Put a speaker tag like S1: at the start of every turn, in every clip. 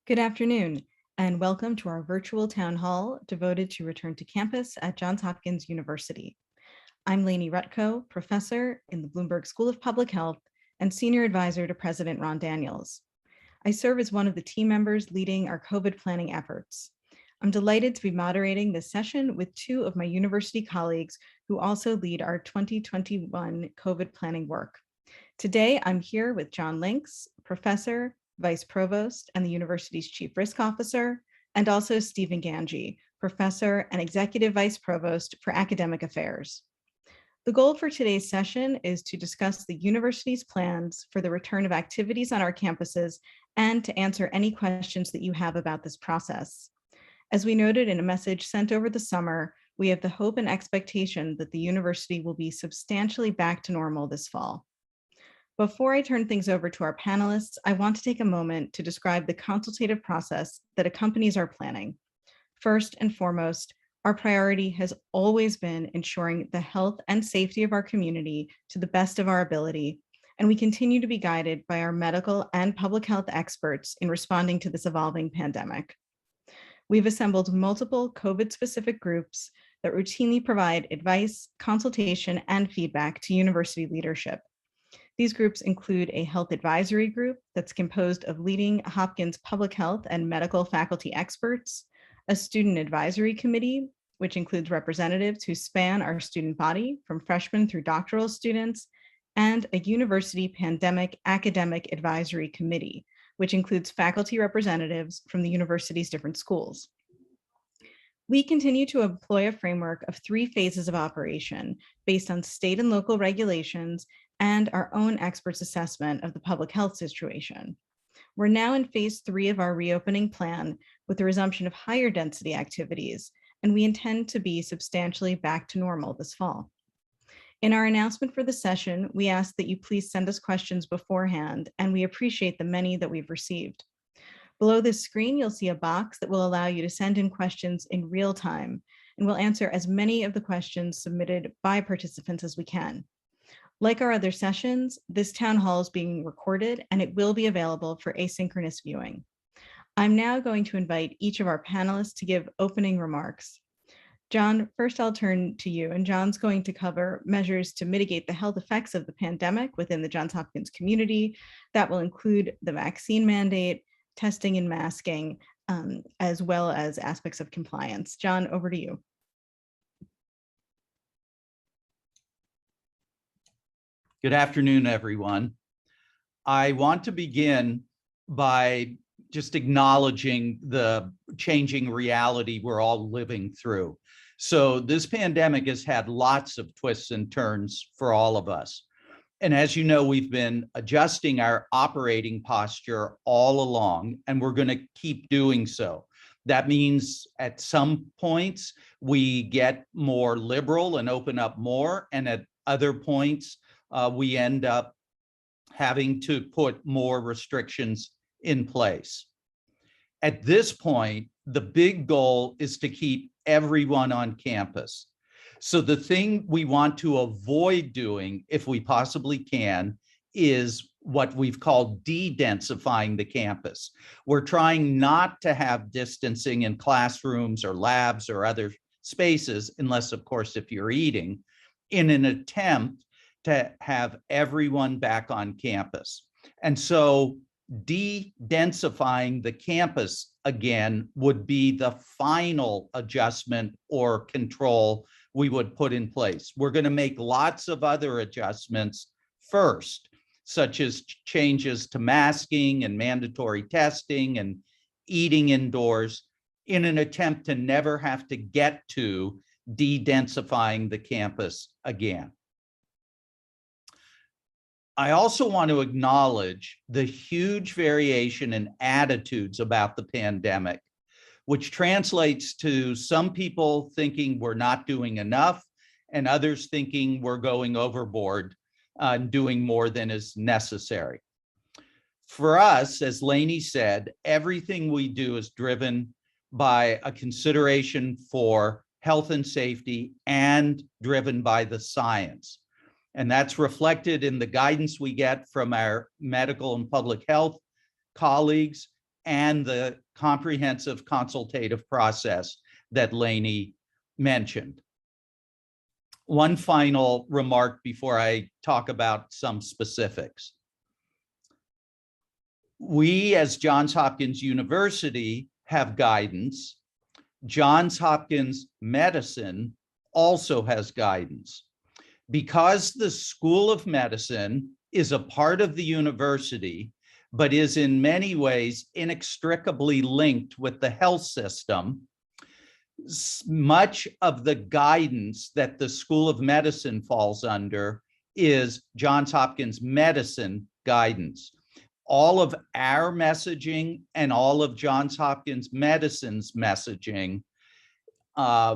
S1: Good afternoon, and welcome to our virtual town hall devoted to return to campus at Johns Hopkins University. I'm Lainie Rutkow, professor in the Bloomberg School of Public Health and senior advisor to President Ron Daniels. I serve as one of the team members leading our COVID planning efforts. I'm delighted to be moderating this session with two of my university colleagues who also lead our 2021 COVID planning work. Today, I'm here with John Links, professor, vice provost, and the university's chief risk officer, and also Stephen Gange, professor and executive vice provost for academic affairs. The goal for today's session is to discuss the university's plans for the return of activities on our campuses and to answer any questions that you have about this process. As we noted in a message sent over the summer, we have the hope and expectation that the university will be substantially back to normal this fall. Before I turn things over to our panelists, I want to take a moment to describe the consultative process that accompanies our planning. First and foremost, our priority has always been ensuring the health and safety of our community to the best of our ability, and we continue to be guided by our medical and public health experts in responding to this evolving pandemic. We've assembled multiple COVID-specific groups that routinely provide advice, consultation, and feedback to university leadership. These groups include a health advisory group that's composed of leading Hopkins public health and medical faculty experts, a student advisory committee, which includes representatives who span our student body from freshmen through doctoral students, and a university pandemic academic advisory committee, which includes faculty representatives from the university's different schools. We continue to employ a framework of 3 phases of operation based on state and local regulations and our own experts' assessment of the public health situation. We're now in phase 3 of our reopening plan with the resumption of higher density activities, and we intend to be substantially back to normal this fall. In our announcement for the session, we ask that you please send us questions beforehand, and we appreciate the many that we've received. Below this screen, you'll see a box that will allow you to send in questions in real time, and we'll answer as many of the questions submitted by participants as we can. Like our other sessions, this town hall is being recorded and it will be available for asynchronous viewing. I'm now going to invite each of our panelists to give opening remarks. John, first I'll turn to you, and John's going to cover measures to mitigate the health effects of the pandemic within the Johns Hopkins community. That will include the vaccine mandate, testing and masking, as well as aspects of compliance. John, over to you.
S2: Good afternoon, everyone. I want to begin by just acknowledging the changing reality we're all living through. So this pandemic has had lots of twists and turns for all of us. And as you know, we've been adjusting our operating posture all along, and we're going to keep doing so. That means at some points we get more liberal and open up more, and at other points we end up having to put more restrictions in place. At this point, the big goal is to keep everyone on campus. So the thing we want to avoid doing, if we possibly can, is what we've called de-densifying the campus. We're trying not to have distancing in classrooms or labs or other spaces, unless, of course, if you're eating, in an attempt to have everyone back on campus. And so de-densifying the campus again would be the final adjustment or control we would put in place. We're going to make lots of other adjustments first, such as changes to masking and mandatory testing and eating indoors, in an attempt to never have to get to de-densifying the campus again. I also want to acknowledge the huge variation in attitudes about the pandemic, which translates to some people thinking we're not doing enough and others thinking we're going overboard and doing more than is necessary. For us, as Lainie said, everything we do is driven by a consideration for health and safety and driven by the science. And that's reflected in the guidance we get from our medical and public health colleagues and the comprehensive consultative process that Lainie mentioned. One final remark before I talk about some specifics. We, as Johns Hopkins University, have guidance. Johns Hopkins Medicine also has guidance. Because the School of Medicine is a part of the university, but is in many ways inextricably linked with the health system, much of the guidance that the School of Medicine falls under is Johns Hopkins Medicine guidance. All of our messaging and all of Johns Hopkins Medicine's messaging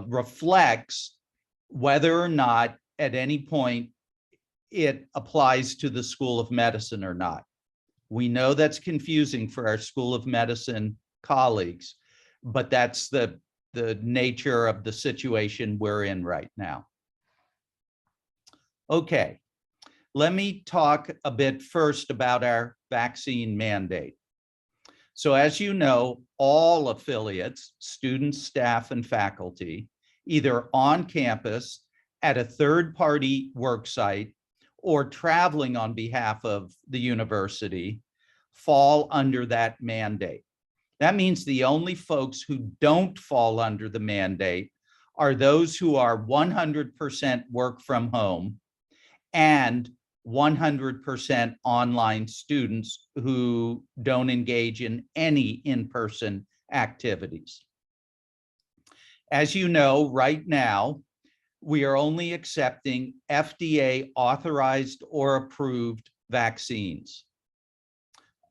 S2: reflects whether or not at any point it applies to the School of Medicine or not. We know that's confusing for our School of Medicine colleagues, but that's the nature of the situation we're in right now. Okay, let me talk a bit first about our vaccine mandate. So as you know, all affiliates, students, staff, and faculty, either on campus, at a third-party work site, or traveling on behalf of the university, fall under that mandate. That means the only folks who don't fall under the mandate are those who are 100% work from home and 100% online students who don't engage in any in-person activities. As you know, right now, we are only accepting FDA authorized or approved vaccines.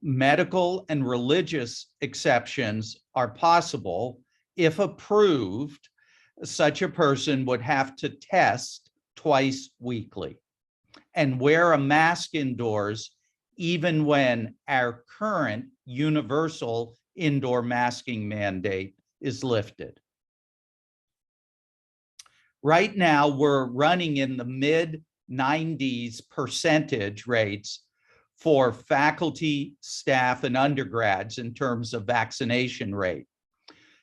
S2: Medical and religious exceptions are possible. If approved, such a person would have to test twice weekly and wear a mask indoors, even when our current universal indoor masking mandate is lifted. Right now, we're running in the mid-90s% rates for faculty, staff, and undergrads in terms of vaccination rate.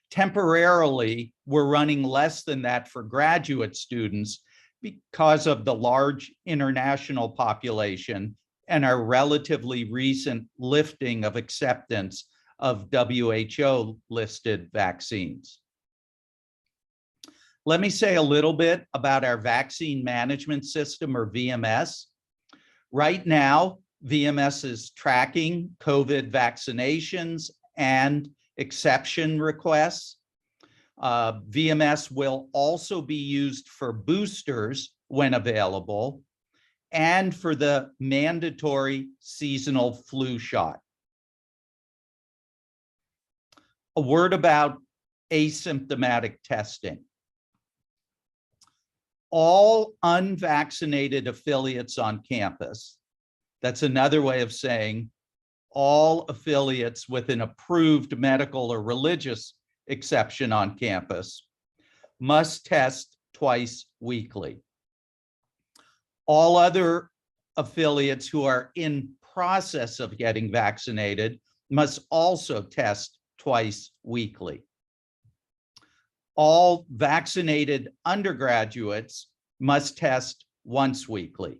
S2: Temporarily, we're running less than that for graduate students because of the large international population and our relatively recent lifting of acceptance of WHO-listed vaccines. Let me say a little bit about our vaccine management system, or VMS. Right now, VMS is tracking COVID vaccinations and exception requests. VMS will also be used for boosters when available and for the mandatory seasonal flu shot. A word about asymptomatic testing. All unvaccinated affiliates on campus, that's another way of saying all affiliates with an approved medical or religious exception on campus, must test twice weekly. All other affiliates who are in process of getting vaccinated must also test twice weekly. All vaccinated undergraduates must test once weekly.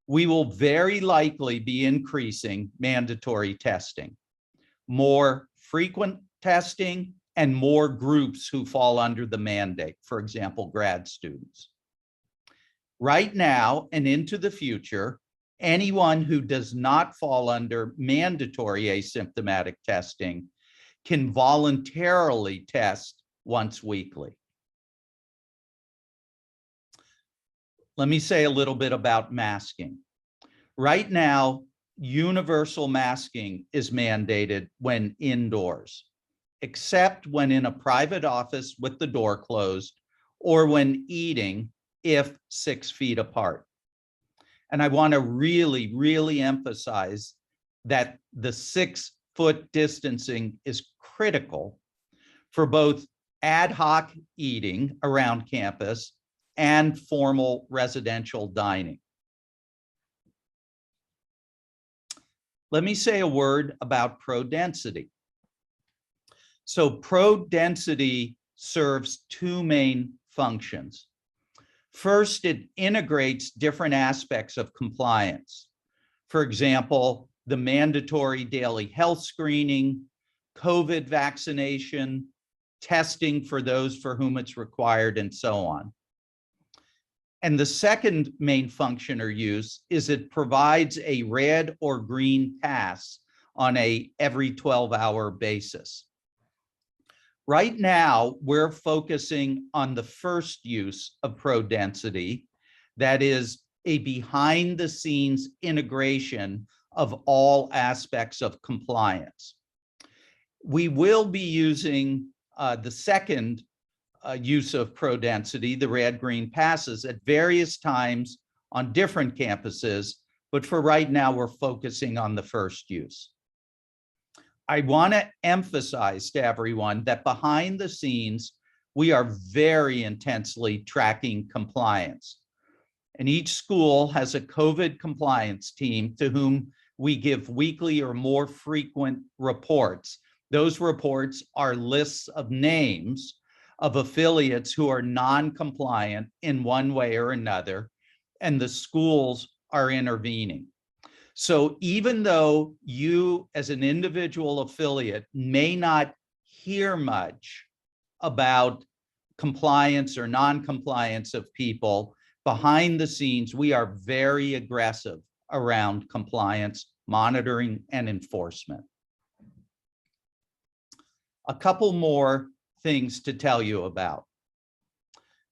S2: We will very likely be increasing mandatory testing, more frequent testing, and more groups who fall under the mandate, for example, grad students. Right now and into the future, anyone who does not fall under mandatory asymptomatic testing can voluntarily test once weekly. Let me say a little bit about masking. Right now, universal masking is mandated when indoors, except when in a private office with the door closed or when eating, if 6 feet apart. And I want to really emphasize that the 6-foot distancing is critical for both ad hoc eating around campus and formal residential dining. Let me say a word about pro-density. So pro-density serves two main functions. First, it integrates different aspects of compliance. For example, the mandatory daily health screening, COVID vaccination, testing for those for whom it's required, and so on. And the second main function or use is it provides a red or green pass on a every 12-hour basis. Right now, we're focusing on the first use of pro-density, that is a behind-the-scenes integration of all aspects of compliance. We will be using the second use of pro-density, the red-green passes, at various times on different campuses, but for right now, we're focusing on the first use. I want to emphasize to everyone that behind the scenes, we are very intensely tracking compliance. And each school has a COVID compliance team to whom we give weekly or more frequent reports. Those reports are lists of names of affiliates who are non-compliant in one way or another, and the schools are intervening. So even though you as an individual affiliate may not hear much about compliance or non-compliance of people, behind the scenes, we are very aggressive around compliance, monitoring, and enforcement. A couple more things to tell you about.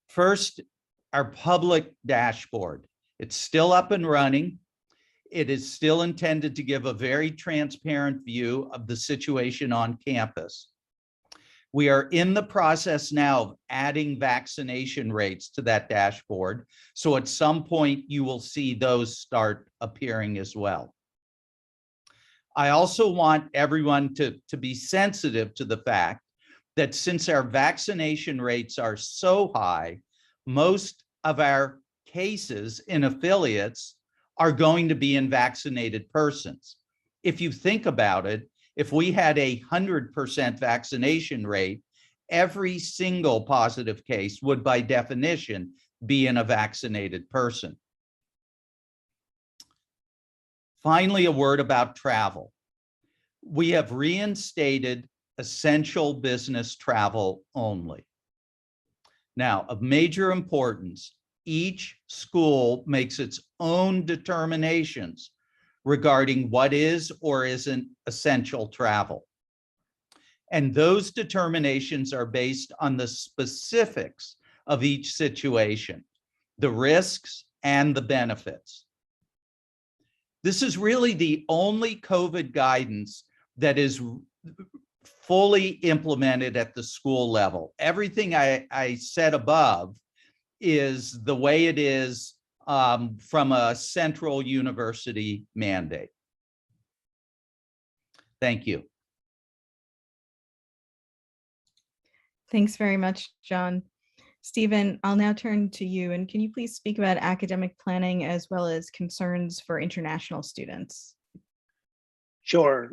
S2: First, our public dashboard. It's still up and running. It is still intended to give a very transparent view of the situation on campus. We are in the process now of adding vaccination rates to that dashboard. So at some point you will see those start appearing as well. I also want everyone to be sensitive to the fact that since our vaccination rates are so high, most of our cases in affiliates are going to be in vaccinated persons. If you think about it, if we had 100% vaccination rate, every single positive case would by definition be in a vaccinated person. Finally, a word about travel. We have reinstated essential business travel only. Now, of major importance, each school makes its own determinations regarding what is or isn't essential travel. And those determinations are based on the specifics of each situation, the risks and the benefits. This is really the only COVID guidance that is fully implemented at the school level. Everything I said above is the way it is from a central university mandate. Thank you.
S1: Thanks very much, John. Stephen, I'll now turn to you, and can you please speak about academic planning as well as concerns for international students?
S3: Sure.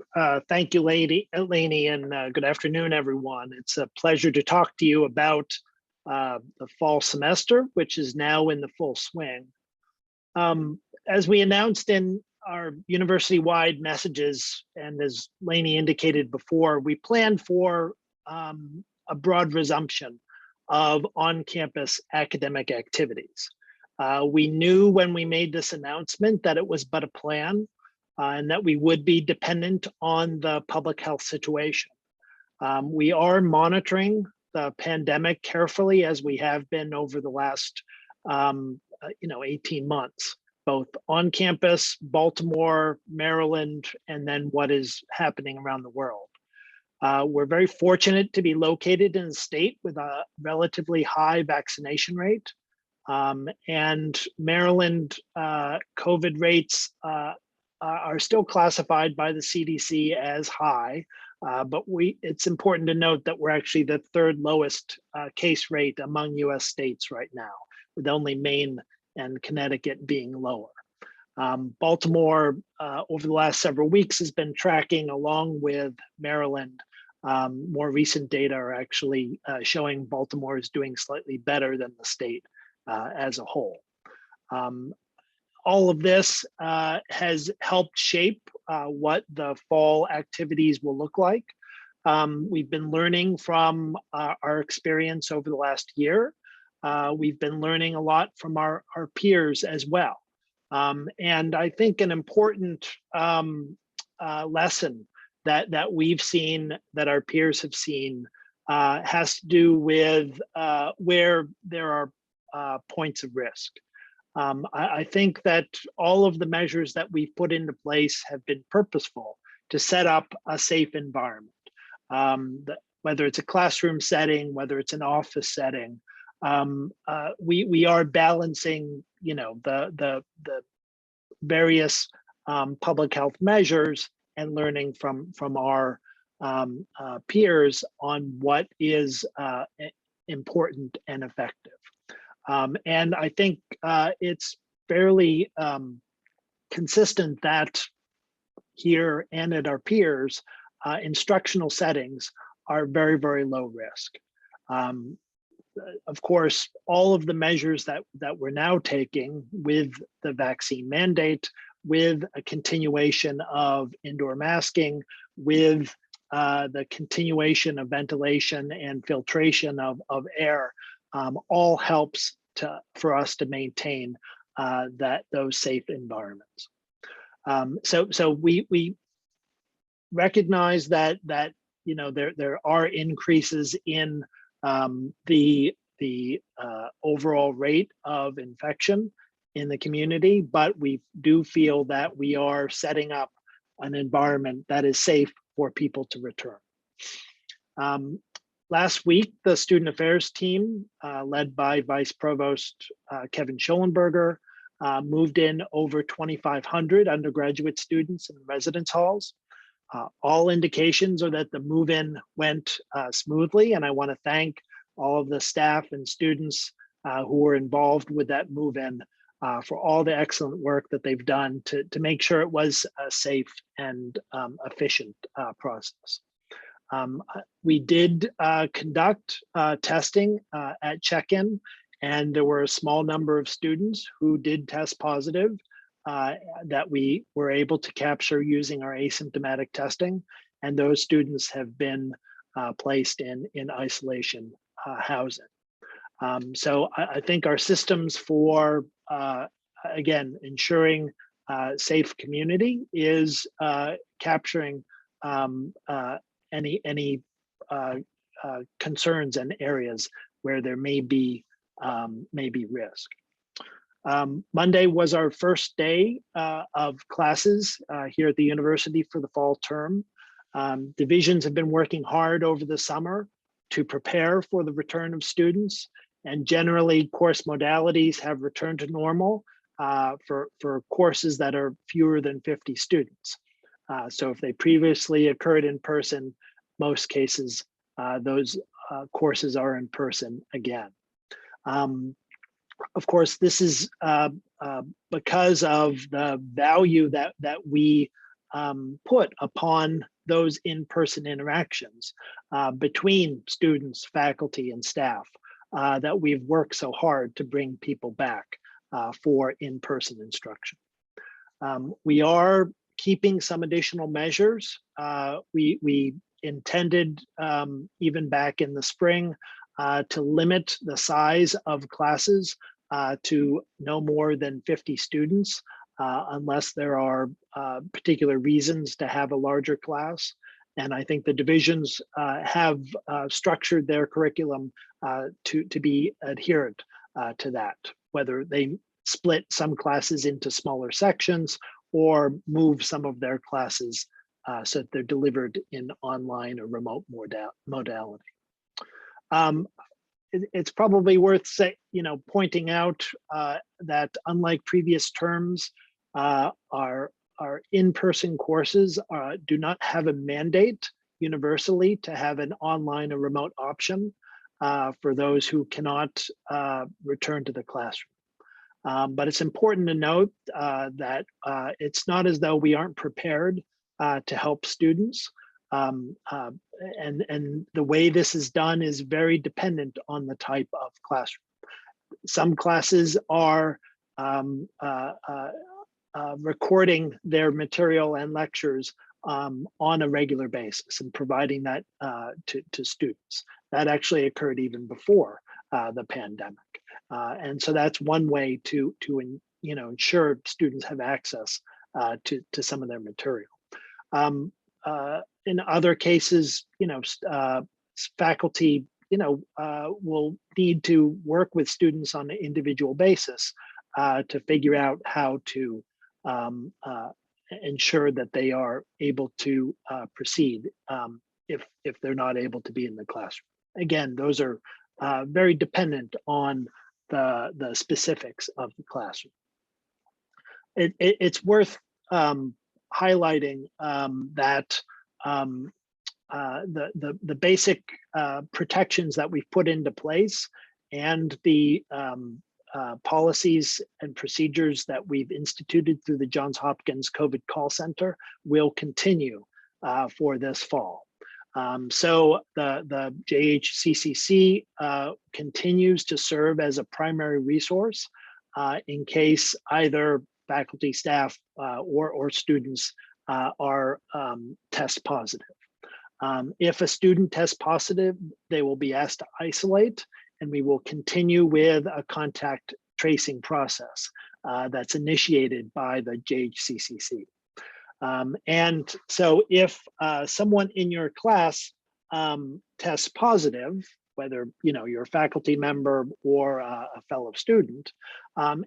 S3: Thank you, Lainie, and good afternoon, everyone. It's a pleasure to talk to you about the fall semester, which is now in the full swing. As we announced in our university-wide messages, and as Lainie indicated before, we plan for a broad resumption of on-campus academic activities. We knew when we made this announcement that it was but a plan and that we would be dependent on the public health situation. We are monitoring the pandemic carefully, as we have been over the last 18 months, both on campus, Baltimore, Maryland, and then what is happening around the world. We're very fortunate to be located in a state with a relatively high vaccination rate. And Maryland COVID rates are still classified by the CDC as high, but it's important to note that we're actually the third lowest case rate among US states right now, with only Maine and Connecticut being lower. Baltimore, over the last several weeks, has been tracking along with Maryland. More recent data are actually showing Baltimore is doing slightly better than the state as a whole. All of this has helped shape what the fall activities will look like. We've been learning from our experience over the last year. We've been learning a lot from our peers as well. And I think an important lesson that we've seen, that our peers have seen, has to do with where there are points of risk. I think that all of the measures that we've put into place have been purposeful to set up a safe environment. Whether it's a classroom setting, whether it's an office setting, we are balancing, the various public health measures and learning from our peers on what is important and effective. And I think it's fairly consistent that here and at our peers, instructional settings are very, very low risk. Of course, all of the measures that we're now taking with the vaccine mandate, with a continuation of indoor masking, with the continuation of ventilation and filtration of air, all helps for us to maintain those safe environments. So we recognize that there are increases in the overall rate of infection in the community, but we do feel that we are setting up an environment that is safe for people to return. Last week, the student affairs team, led by Vice Provost Kevin Schollenberger, moved in over 2,500 undergraduate students in residence halls. All indications are that the move-in went smoothly, and I want to thank all of the staff and students who were involved with that move-in for all the excellent work that they've done to make sure it was a safe and efficient process. We did conduct testing at check-in, and there were a small number of students who did test positive that we were able to capture using our asymptomatic testing, and those students have been placed in isolation housing. So I think our systems for, again, ensuring safe community is capturing any concerns and areas where there may be risk. Monday was our first day of classes here at the university for the fall term. Divisions have been working hard over the summer to prepare for the return of students, and generally course modalities have returned to normal for courses that are fewer than 50 students. So if they previously occurred in person, most cases, those courses are in person again. Of course, this is because of the value that we put upon those in-person interactions between students, faculty, and staff that we've worked so hard to bring people back for in-person instruction. We are keeping some additional measures. We intended, even back in the spring, to limit the size of classes to no more than 50 students, unless there are particular reasons to have a larger class. And I think the divisions have structured their curriculum to be adherent to that, whether they split some classes into smaller sections or move some of their classes so that they're delivered in online or remote modality. It's probably worth pointing out that unlike previous terms, our in-person courses do not have a mandate universally to have an online or remote option for those who cannot return to the classroom. But it's important to note that it's not as though we aren't prepared to help students. And the way this is done is very dependent on the type of classroom. Some classes are recording their material and lectures on a regular basis and providing that to students. That actually occurred even before the pandemic. And so that's one way to ensure students have access to some of their material. In other cases, faculty will need to work with students on an individual basis to figure out how to ensure that they are able to proceed if they're not able to be in the classroom. Again, those are very dependent on the specifics of the classroom. It's worth highlighting that the basic protections that we've put into place and the policies and procedures that we've instituted through the Johns Hopkins COVID call center will continue for this fall. So the JHCCC continues to serve as a primary resource in case either faculty, staff, or students are test positive. If a student tests positive, they will be asked to isolate, and we will continue with a contact tracing process that's initiated by the JHCCC. And so if someone in your class tests positive, whether you're a faculty member or a fellow student,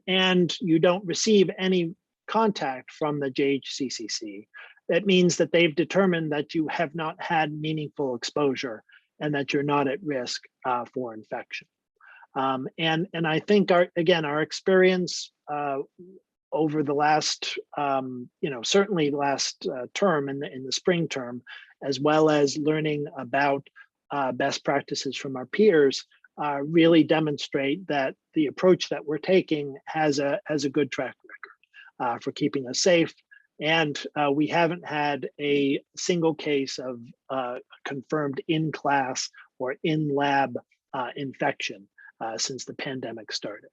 S3: and you don't receive any contact from the JHCCC, that means that they've determined that you have not had meaningful exposure and that you're not at risk for infection. And I think our experience over the last, certainly last term in the spring term, as well as learning about best practices from our peers, really demonstrate that the approach that we're taking has a good track record for keeping us safe. And we haven't had a single case of confirmed in-class or in-lab infection since the pandemic started.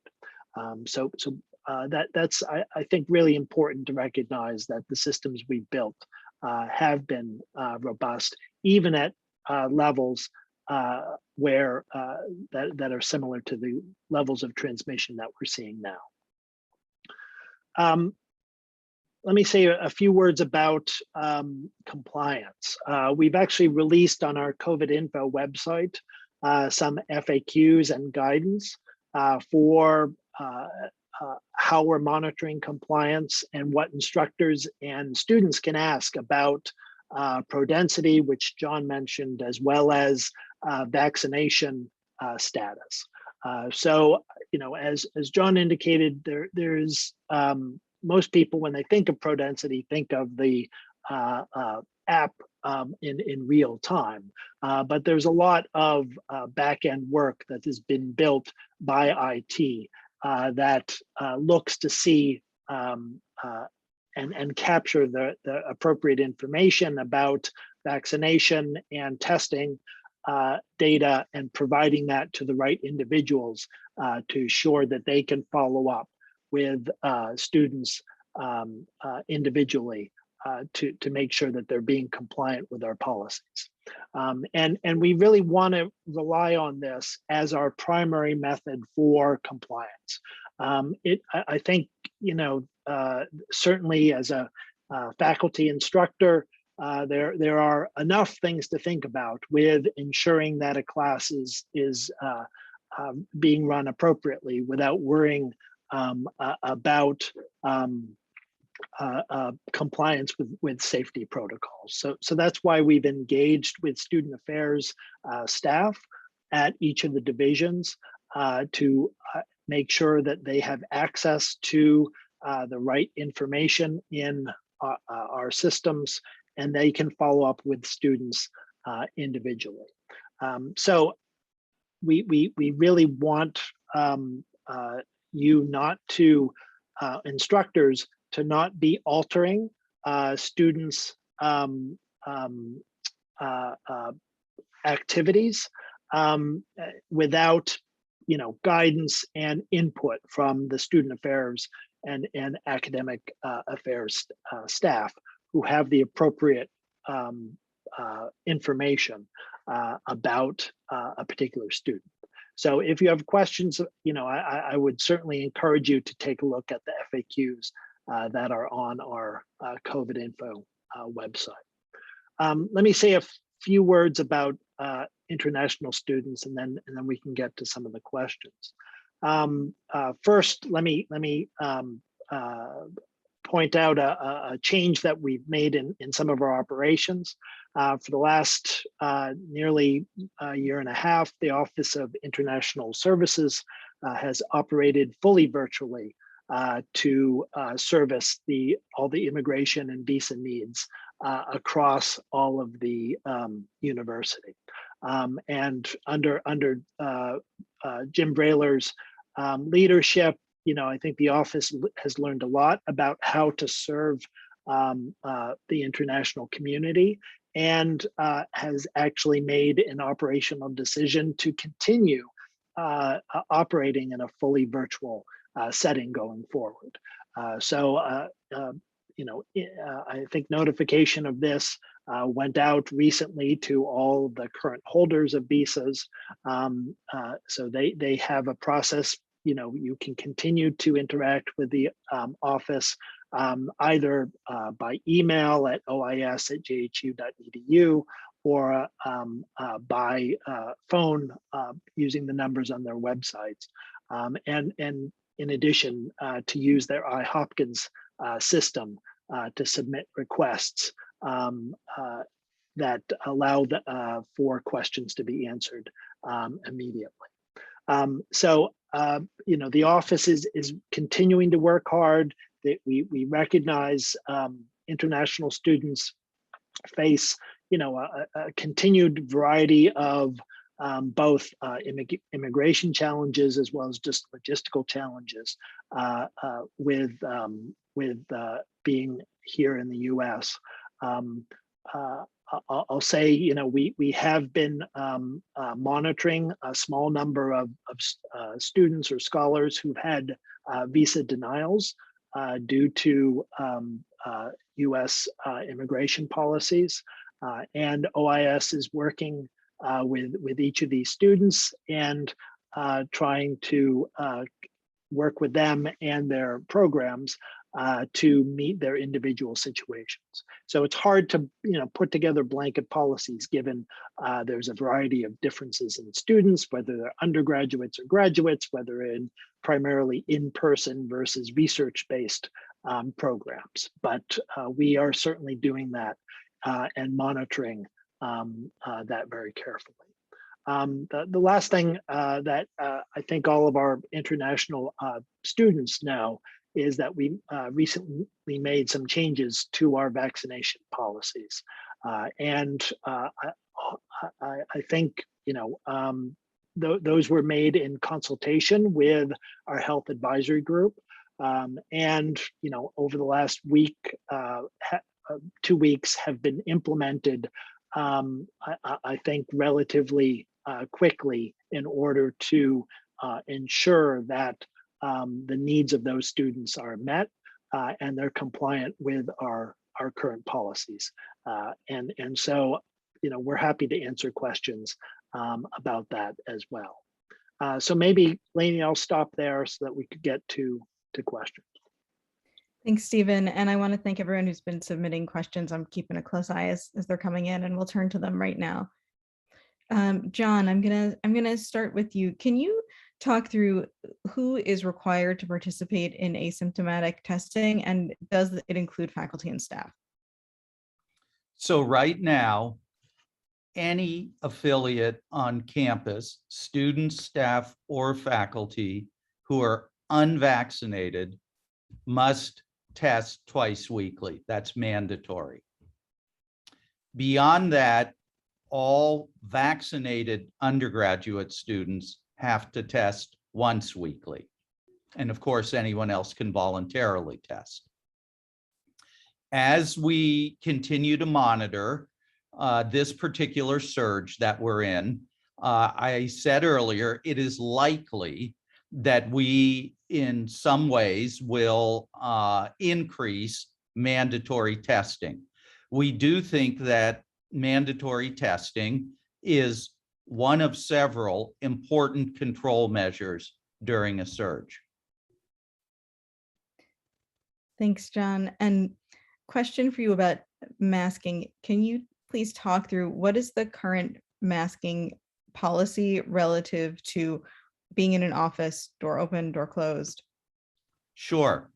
S3: That's I think really important to recognize that the systems we built have been robust, even at levels where that are similar to the levels of transmission that we're seeing now. Let me say a few words about compliance. We've actually released on our COVID info website some FAQs and guidance for how we're monitoring compliance and what instructors and students can ask about prodensity, which John mentioned, as well as vaccination status. So, as John indicated, there's most people, when they think of prodensity, think of the app in real time. But there's a lot of back-end work that has been built by IT that looks to see and capture the appropriate information about vaccination and testing data and providing that to the right individuals to ensure that they can follow up with students individually to make sure that they're being compliant with our policies. And we really want to rely on this as our primary method for compliance. I think, certainly as a faculty instructor, there are enough things to think about with ensuring that a class is being run appropriately without worrying about compliance with safety protocols. So that's why we've engaged with student affairs staff at each of the divisions to make sure that they have access to the right information in our systems, and they can follow up with students individually. So we really want you not to, instructors to not be altering students' activities without, guidance and input from the student affairs and academic affairs staff who have the appropriate information about a particular student. So if you have questions, I would certainly encourage you to take a look at the FAQs that are on our COVID info website. Let me say a few words about international students, and then we can get to some of the questions. First, let me point out a change that we've made in some of our operations. For the last nearly a year and a half, the Office of International Services has operated fully virtually to service all the immigration and visa needs across all of the university. And under Jim Brailer's leadership, I think the office has learned a lot about how to serve the international community, and has actually made an operational decision to continue operating in a fully virtual setting going forward. I think notification of this went out recently to all the current holders of visas. So they have a process. You can continue to interact with the office either by email at ois@jhu.edu or by phone using the numbers on their websites. And in addition, to use their Hopkins system to submit requests that allow for questions to be answered immediately. The office is continuing to work hard. We recognize international students face, a continued variety of both immigration challenges as well as just logistical challenges with being here in the U.S. I'll say, we have been monitoring a small number of students or scholars who've had visa denials due to U.S. immigration policies, and OIS is working with each of these students and trying to work with them and their programs to meet their individual situations. So it's hard to put together blanket policies given there's a variety of differences in students, whether they're undergraduates or graduates, whether in primarily in-person versus research-based programs. But we are certainly doing that and monitoring that very carefully. The last thing that I think all of our international students know is that we recently made some changes to our vaccination policies. And I think, those were made in consultation with our health advisory group. And, over the last week, 2 weeks have been implemented, I think, relatively quickly in order to ensure that the needs of those students are met and they're compliant with our current policies. And so, we're happy to answer questions about that as well. So maybe, Lainie, I'll stop there so that we could get to questions.
S1: Thanks, Stephen. And I want to thank everyone who's been submitting questions. I'm keeping a close eye as they're coming in, and we'll turn to them right now. John, I'm gonna start with you. Can you talk through who is required to participate in asymptomatic testing, and does it include faculty and staff?
S2: So right now, any affiliate on campus, students, staff, or faculty who are unvaccinated must test twice weekly. That's mandatory. Beyond that, all vaccinated undergraduate students have to test once weekly. And of course, anyone else can voluntarily test. As we continue to monitor this particular surge that we're in, I said earlier, it is likely that we, in some ways, will increase mandatory testing. We do think that mandatory testing is one of several important control measures during a surge.
S1: Thanks, John. And question for you about masking. Can you please talk through what is the current masking policy relative to being in an office, door open, door closed?
S2: Sure.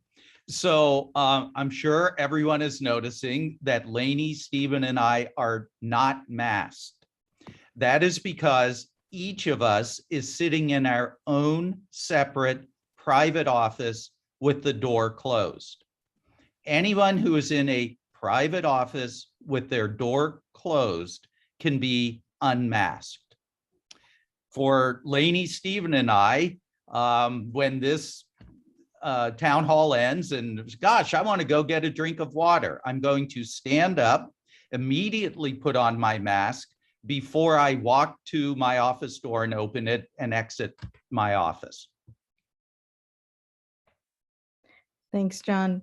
S2: So I'm sure everyone is noticing that Lainie, Stephen, and I are not masked. That is because each of us is sitting in our own separate private office with the door closed. Anyone who is in a private office with their door closed can be unmasked. For Lainie, Stephen, and I, when this town hall ends and gosh, I want to go get a drink of water, I'm going to stand up, immediately put on my mask before I walk to my office door and open it and exit my office.
S1: Thanks, John.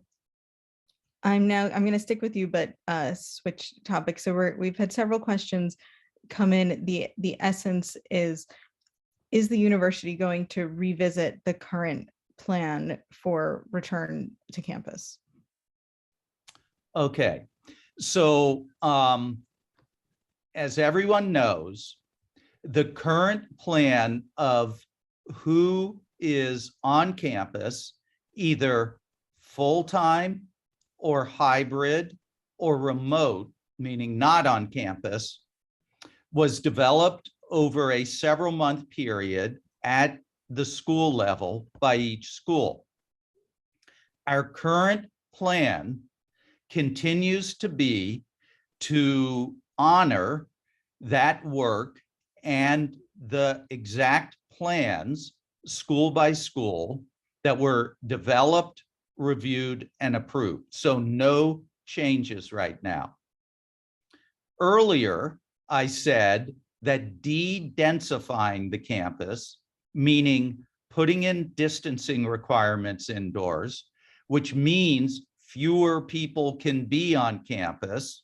S1: I'm going to stick with you, but switch topics. So we've had several questions come in. The essence is the university going to revisit the current plan for return to campus?
S2: Okay, so as everyone knows, the current plan of who is on campus, either full-time or hybrid or remote, meaning not on campus, was developed over a several-month period at the school level by each school. Our current plan continues to be to honor that work and the exact plans, school by school, that were developed, reviewed, and approved. So no changes right now. Earlier, I said that de-densifying the campus, meaning putting in distancing requirements indoors, which means fewer people can be on campus,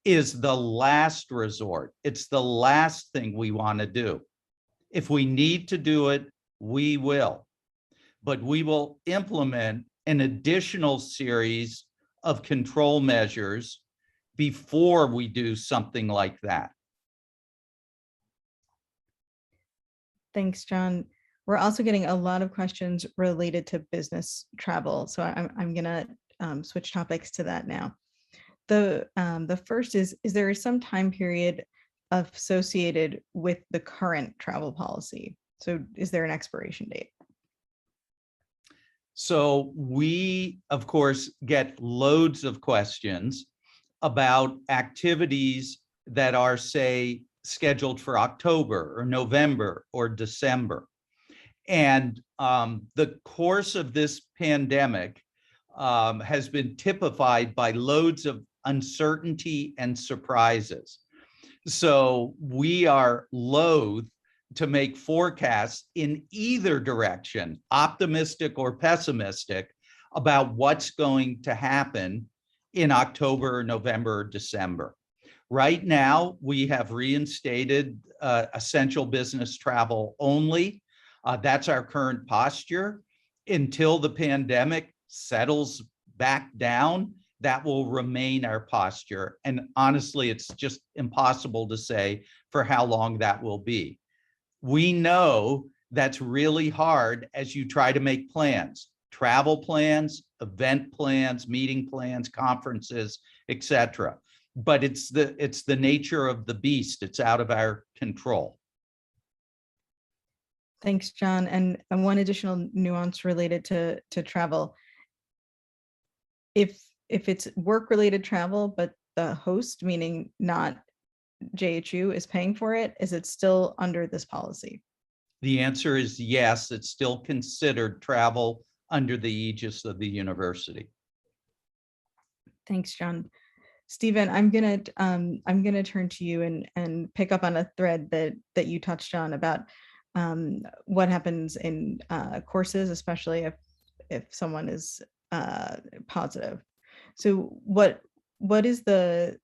S2: is the last resort. It's the last thing we want to do. If we need to do it, we will. But we will implement an additional series of control measures before we do something like that.
S1: Thanks, John. We're also getting a lot of questions related to business travel. So I'm going to switch topics to that now. The first is there some time period associated with the current travel policy? So is there an expiration date?
S2: So we, of course, get loads of questions about activities that are, say, scheduled for October or November or December. And the course of this pandemic has been typified by loads of uncertainty and surprises. So we are loath to make forecasts in either direction, optimistic or pessimistic, about what's going to happen in October, November, or December. Right now, we have reinstated essential business travel only. That's our current posture. Until the pandemic settles back down, that will remain our posture. And honestly, it's just impossible to say for how long that will be. We know that's really hard as you try to make plans, travel plans, event plans, meeting plans, conferences, etc. But it's the nature of the beast. It's out of our control.
S1: Thanks, John. And one additional nuance related to travel. If it's work-related travel, but the host, meaning not JHU, is paying for it, is it still under this policy?
S2: The answer is yes, it's still considered travel under the aegis of the university.
S1: Thanks, John. Stephen, I'm gonna turn to you and pick up on a thread that you touched on about what happens in courses, especially if someone is positive. So what is the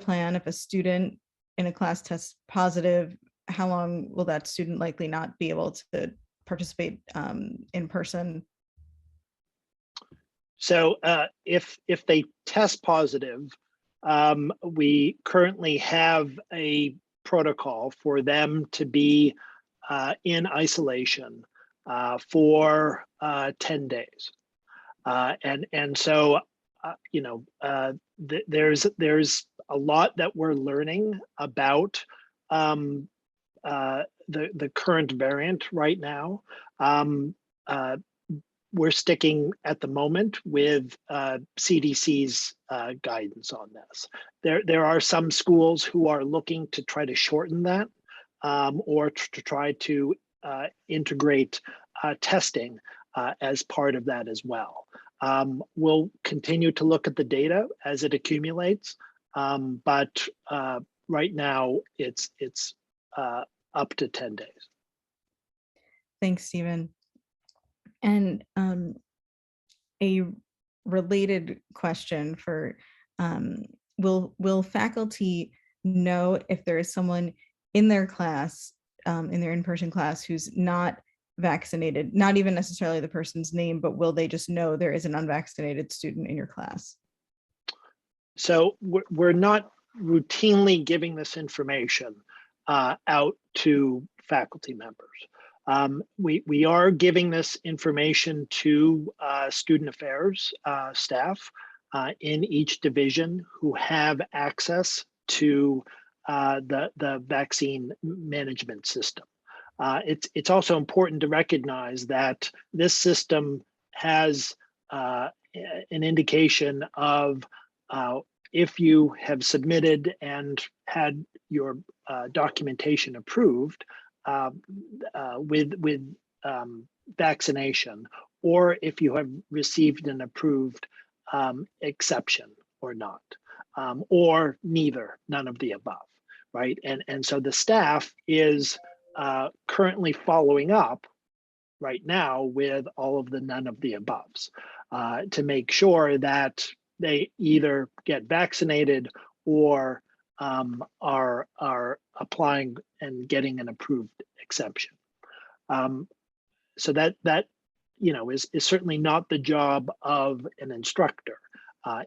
S1: plan if a student in a class tests positive? How long will that student likely not be able to participate in person?
S3: So if they test positive, we currently have a protocol for them to be in isolation for 10 days. And so, there's a lot that we're learning about the current variant right now. We're sticking at the moment with CDC's guidance on this. There are some schools who are looking to try to shorten that or to try to integrate testing as part of that as well. We'll continue to look at the data as it accumulates, but right now it's up to 10 days.
S1: Thanks, Stephen. And a related question for will faculty know if there is someone in their class, in their in-person class, who's not vaccinated, not even necessarily the person's name, but will they just know there is an unvaccinated student in your class?
S3: So we're not routinely giving this information out to faculty members. We are giving this information to student affairs staff in each division who have access to the vaccine management system. It's also important to recognize that this system has an indication of if you have submitted and had your documentation approved with vaccination, or if you have received an approved exception or not, or neither, none of the above, right? And so the staff is currently following up right now with all of the none of the aboves to make sure that they either get vaccinated or are applying and getting an approved exception. So that is certainly not the job of an instructor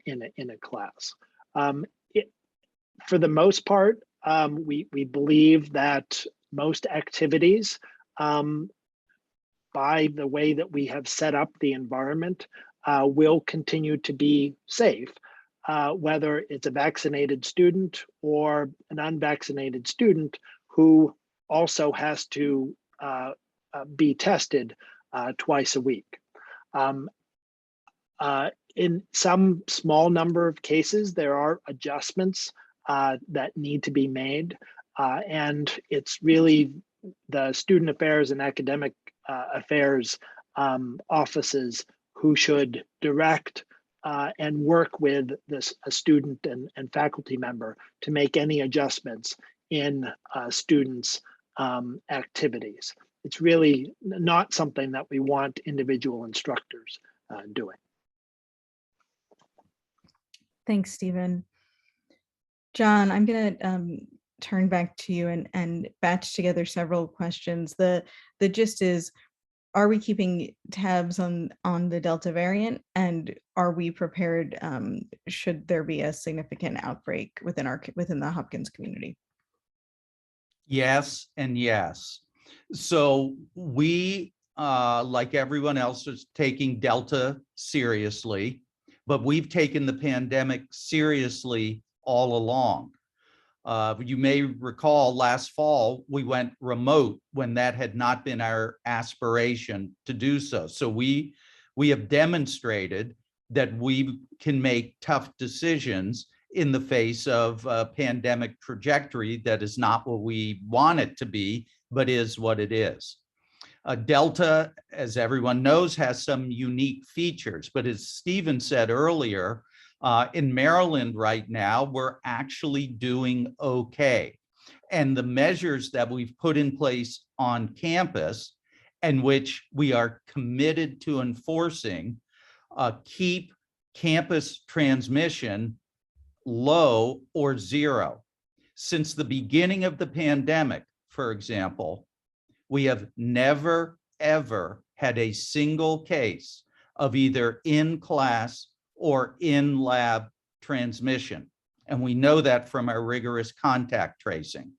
S3: in a class. For the most part, we believe that most activities, by the way that we have set up the environment, will continue to be safe, whether it's a vaccinated student or an unvaccinated student who also has to be tested twice a week. In some small number of cases, there are adjustments that need to be made, and it's really the student affairs and academic affairs offices who should direct and work with a student and faculty member to make any adjustments in students' activities. It's really not something that we want individual instructors doing.
S1: Thanks, Stephen. John, I'm going to turn back to you and batch together several questions. The gist is, are we keeping tabs on the Delta variant, and are we prepared should there be a significant outbreak within the Hopkins community?
S2: Yes and yes. So we, like everyone else, is taking Delta seriously, but we've taken the pandemic seriously all along. You may recall last fall, we went remote when that had not been our aspiration to do so. So we have demonstrated that we can make tough decisions in the face of a pandemic trajectory that is not what we want it to be, but is what it is. Delta, as everyone knows, has some unique features, but as Stephen said earlier, in Maryland right now, we're actually doing okay. And the measures that we've put in place on campus and which we are committed to enforcing keep campus transmission low or zero. Since the beginning of the pandemic, for example, we have never, ever had a single case of either in-class or in-lab transmission. And we know that from our rigorous contact tracing.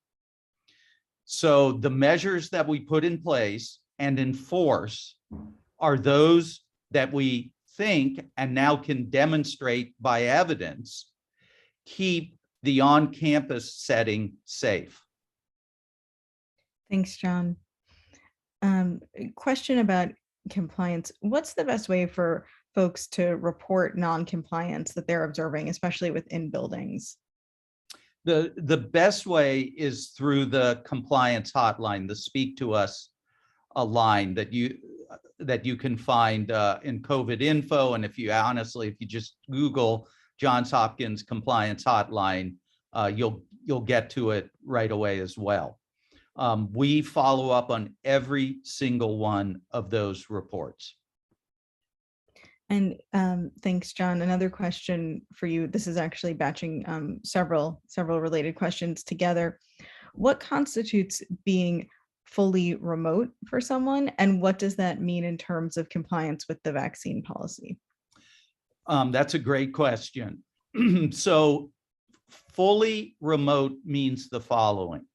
S2: So the measures that we put in place and enforce are those that we think and now can demonstrate by evidence keep the on-campus setting safe.
S1: Thanks, John. Question about compliance. What's the best way for folks to report non-compliance that they're observing, especially within buildings?
S2: The best way is through the compliance hotline, the Speak to Us line that you can find in COVID info. And if you just Google Johns Hopkins compliance hotline, you'll get to it right away as well. We follow up on every single one of those reports.
S1: And thanks, John. Another question for you. This is actually batching several related questions together. What constitutes being fully remote for someone, and what does that mean in terms of compliance with the vaccine policy?
S2: That's a great question. So fully remote means the following.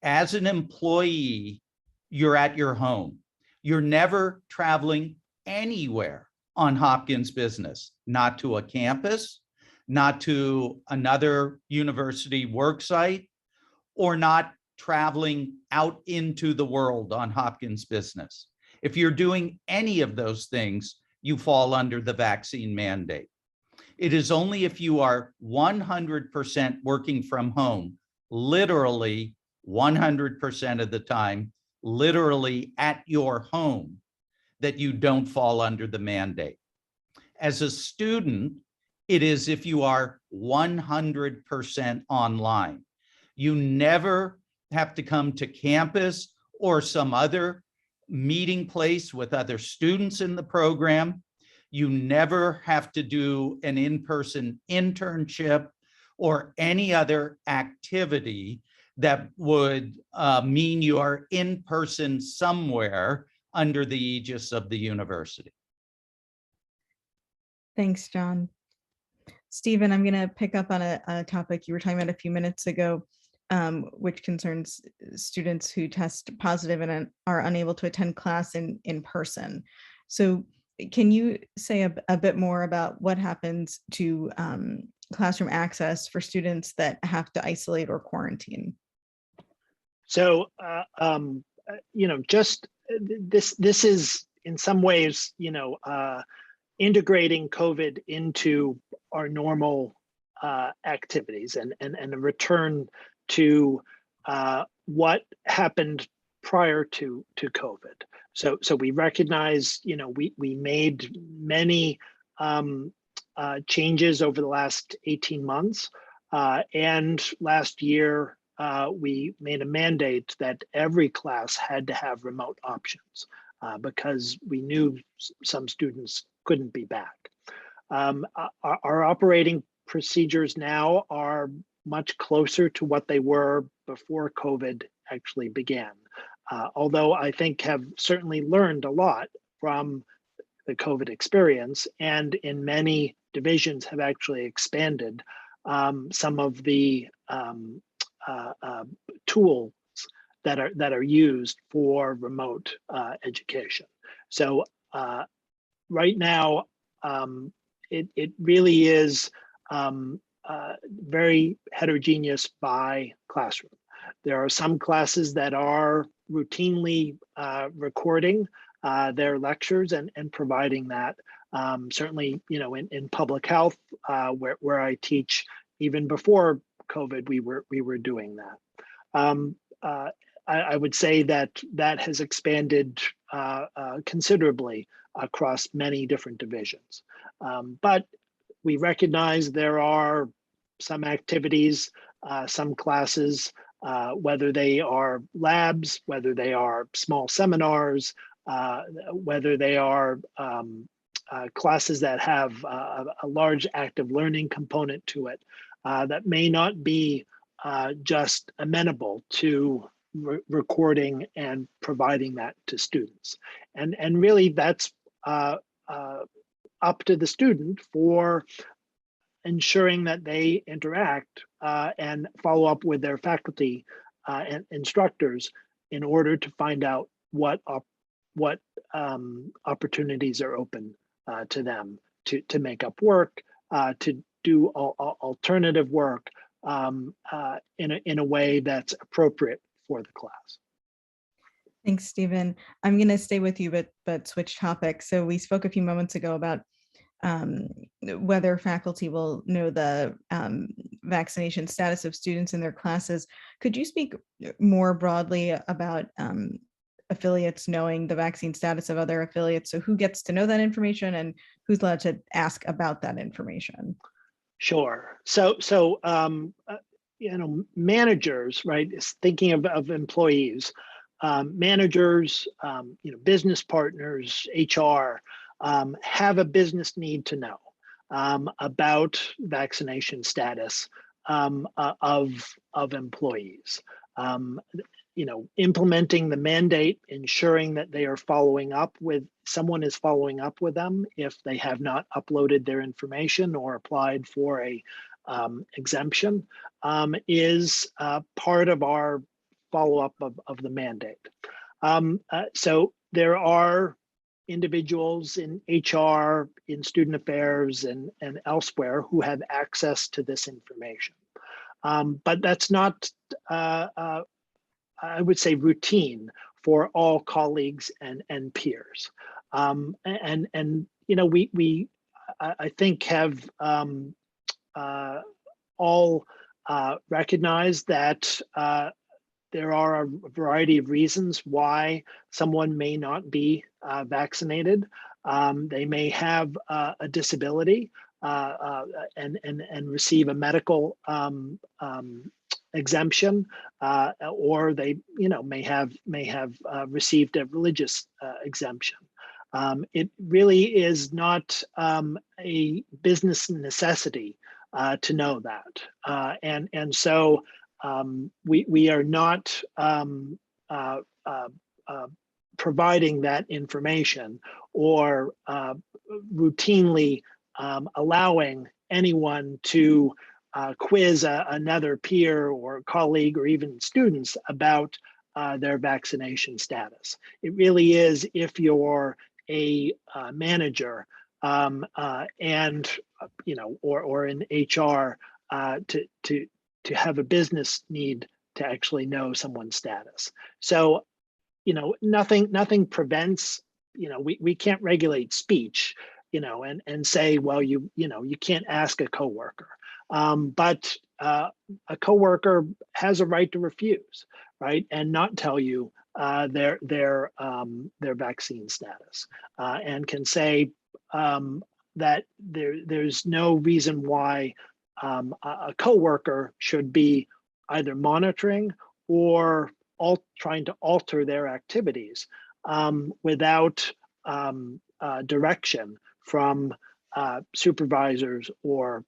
S2: As an employee, you're at your home. You're never traveling anywhere on Hopkins business, not to a campus, not to another university work site, or not traveling out into the world on Hopkins business. If you're doing any of those things, you fall under the vaccine mandate. It is only if you are 100% working from home, literally 100% of the time, literally at your home, that you don't fall under the mandate. As a student, it is if you are 100% online. You never have to come to campus or some other meeting place with other students in the program. You never have to do an in-person internship or any other activity that would mean you are in person somewhere under the aegis of the university.
S1: Thanks, John. Stephen, I'm going to pick up on a topic you were talking about a few minutes ago, which concerns students who test positive and are unable to attend class in person. So can you say a bit more about what happens to classroom access for students that have to isolate or quarantine?
S3: So, just this is in some ways, integrating COVID into our normal activities and a return to what happened prior to COVID. So we recognize, we made many changes over the last 18 months. And last year, we made a mandate that every class had to have remote options because we knew some students couldn't be back. Our operating procedures now are much closer to what they were before COVID actually began. Although I think have certainly learned a lot from the COVID experience, and in many divisions have actually expanded some of the tools that are used for remote education. So right now, it really is very heterogeneous by classroom. There are some classes that are routinely recording their lectures and providing that. Certainly, in public health, where I teach, even before COVID, we were doing that. I would say that that has expanded considerably across many different divisions. But we recognize there are some activities, some classes, whether they are labs, whether they are small seminars, whether they are classes that have a large active learning component to it, that may not be just amenable to recording and providing that to students. And really that's up to the student for ensuring that they interact and follow up with their faculty and instructors in order to find out what opportunities are open to them to make up work, to do alternative work in a way that's appropriate for the class.
S1: Thanks, Stephen. I'm going to stay with you, but switch topics. So we spoke a few moments ago about whether faculty will know the vaccination status of students in their classes. Could you speak more broadly about affiliates knowing the vaccine status of other affiliates? So who gets to know that information and who's allowed to ask about that information?
S3: Sure. So managers, right, is thinking of employees, managers, business partners, HR, have a business need to know about vaccination status of employees. Implementing the mandate, ensuring that they are following up with, someone is following up with them if they have not uploaded their information or applied for a exemption, is part of our follow-up of the mandate. So there are individuals in HR, in student affairs, and elsewhere who have access to this information. But that's not, I would say, routine for all colleagues and peers. We I think have all recognized that there are a variety of reasons why someone may not be vaccinated. They may have a disability and receive a medical exemption, or they may have received a religious exemption. It really is not a business necessity to know that, and so we are not providing that information or routinely allowing anyone to quiz another peer or colleague or even students about their vaccination status. It really is if you're a manager and or in HR to have a business need to actually know someone's status. So nothing prevents, we can't regulate speech, and say, well, you can't ask a coworker. But a coworker has a right to refuse, right, and not tell you their vaccine status, and can say that there's no reason why a coworker should be either monitoring or trying to alter their activities without direction from supervisors or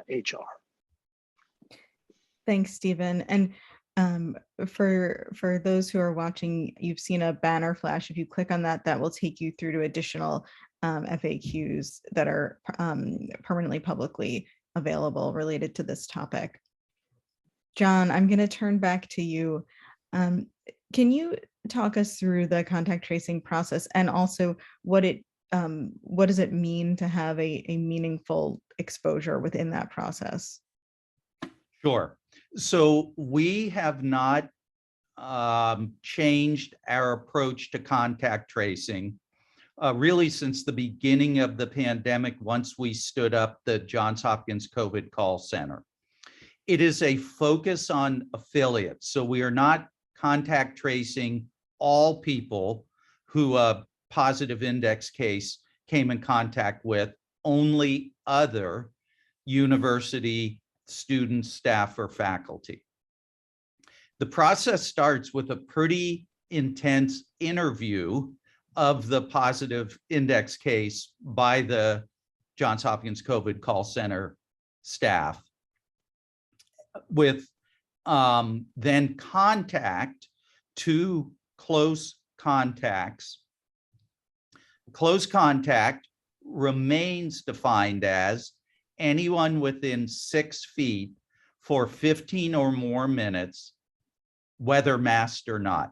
S3: HR.
S1: Thanks, Stephen. And for those who are watching, you've seen a banner flash. If you click on that, that will take you through to additional FAQs that are permanently publicly available related to this topic. John, I'm going to turn back to you. Can you talk us through the contact tracing process, and also what does it mean to have a meaningful exposure within that process?
S2: Sure. So we have not changed our approach to contact tracing really since the beginning of the pandemic, once we stood up the Johns Hopkins COVID call center. It is a focus on affiliates. So we are not contact tracing all people who a positive index case came in contact with, only other university students, staff, or faculty. The process starts with a pretty intense interview of the positive index case by the Johns Hopkins COVID call center staff, with then contact to close contacts. Close contact remains defined as anyone within 6 feet for 15 or more minutes, whether masked or not.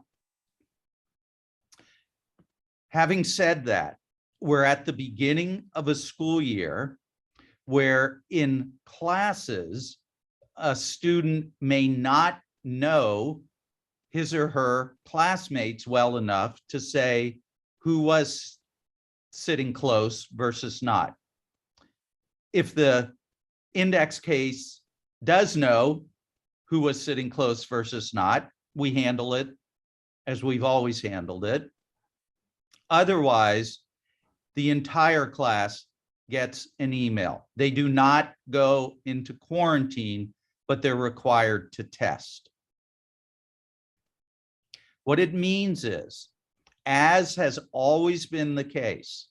S2: Having said that, we're at the beginning of a school year where in classes, a student may not know his or her classmates well enough to say who was sitting close versus not. If the index case does know who was sitting close versus not, we handle it as we've always handled it. Otherwise, the entire class gets an email. They do not go into quarantine, but they're required to test. What it means is, as has always been the case,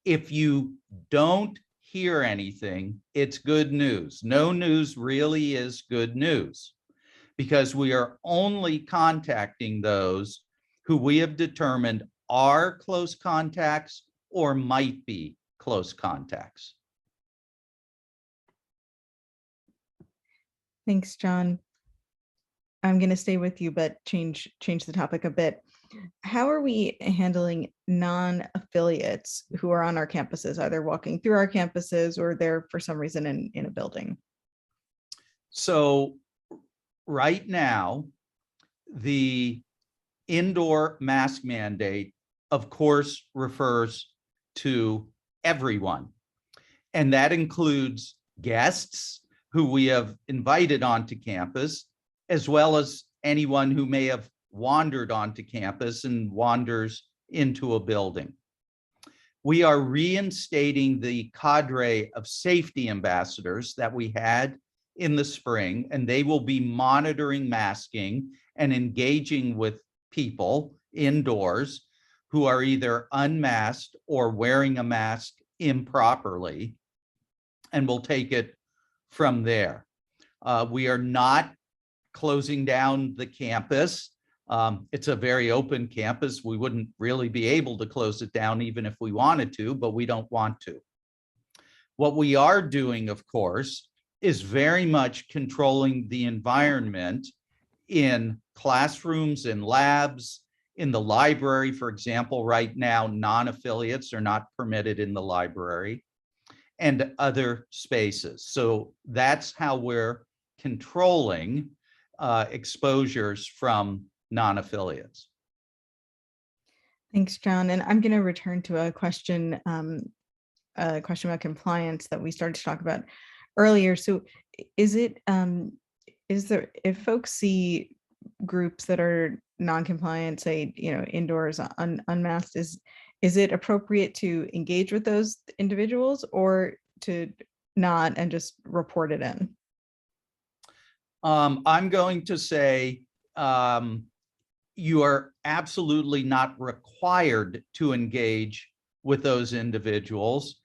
S2: if you don't hear anything, it's good news. No news really is good news, because we are only contacting those who we have determined are close contacts or might be close contacts.
S1: Thanks, John. I'm going to stay with you, but change the topic a bit. How are we handling non-affiliates who are on our campuses, either walking through our campuses or they're for some reason in a building?
S2: So right now, the indoor mask mandate, of course, refers to everyone. And that includes guests who we have invited onto campus, as well as anyone who may have wandered onto campus and wanders into a building. We are reinstating the cadre of safety ambassadors that we had in the spring, and they will be monitoring masking and engaging with people indoors who are either unmasked or wearing a mask improperly, and we'll take it from there. We are not closing down the campus. It's a very open campus. We wouldn't really be able to close it down even if we wanted to, but we don't want to. What we are doing, of course, is very much controlling the environment in classrooms, in labs, in the library. For example, right now, non-affiliates are not permitted in the library, and other spaces. So that's how we're controlling exposures from non-affiliates.
S1: Thanks, John. And I'm going to return to a question about compliance that we started to talk about earlier. So is there, if folks see groups that are non-compliant, say, indoors, unmasked, is it appropriate to engage with those individuals or to not and just report it in?
S2: I'm going to say you are absolutely not required to engage with those individuals.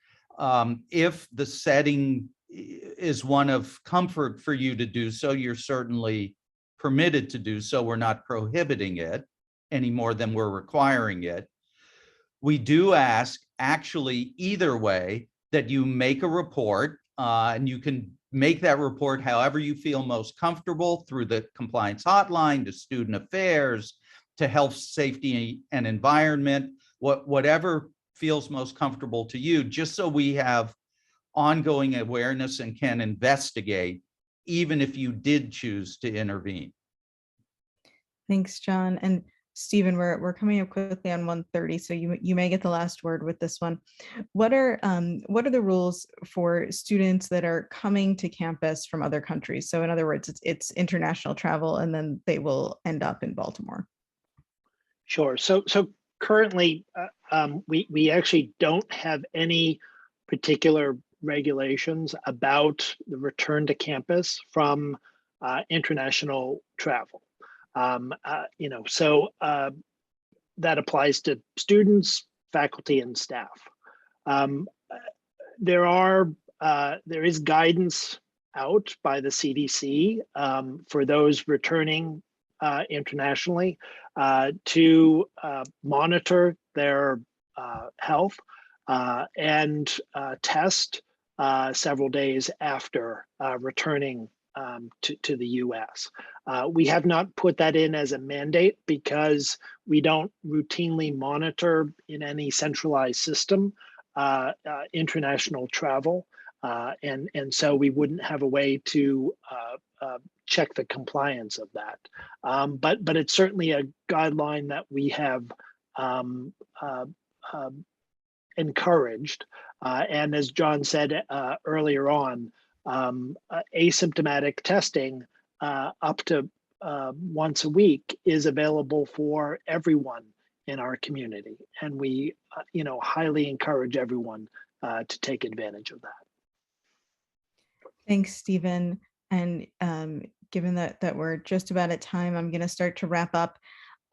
S2: If the setting is one of comfort for you to do so, you're certainly permitted to do so. We're not prohibiting it any more than we're requiring it. We do ask, actually, either way, that you make a report, and you can make that report however you feel most comfortable, through the compliance hotline, to student affairs, to health, safety, and environment, whatever feels most comfortable to you, just so we have ongoing awareness and can investigate, even if you did choose to intervene.
S1: Thanks, John. And Stephen, we're coming up quickly on 1:30, so you may get the last word with this one. What are the rules for students that are coming to campus from other countries? So in other words, it's international travel, and then they will end up in Baltimore.
S3: Sure. So currently, we actually don't have any particular regulations about the return to campus from international travel. That applies to students, faculty, and staff. There is guidance out by the CDC for those returning internationally to monitor their health and test several days after returning to the US. We have not put that in as a mandate because we don't routinely monitor in any centralized system international travel. And so we wouldn't have a way to check the compliance of that. But it's certainly a guideline that we have encouraged. And as John said earlier on, asymptomatic testing up to once a week is available for everyone in our community. And we highly encourage everyone to take advantage of that.
S1: Thanks, Stephen. And given that we're just about at time, I'm going to start to wrap up.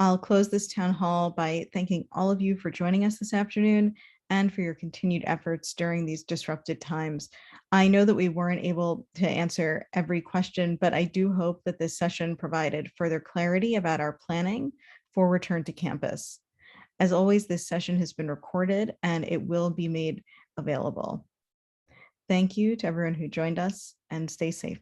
S1: I'll close this town hall by thanking all of you for joining us this afternoon and for your continued efforts during these disrupted times. I know that we weren't able to answer every question, but I do hope that this session provided further clarity about our planning for return to campus. As always, this session has been recorded and it will be made available. Thank you to everyone who joined us, and stay safe.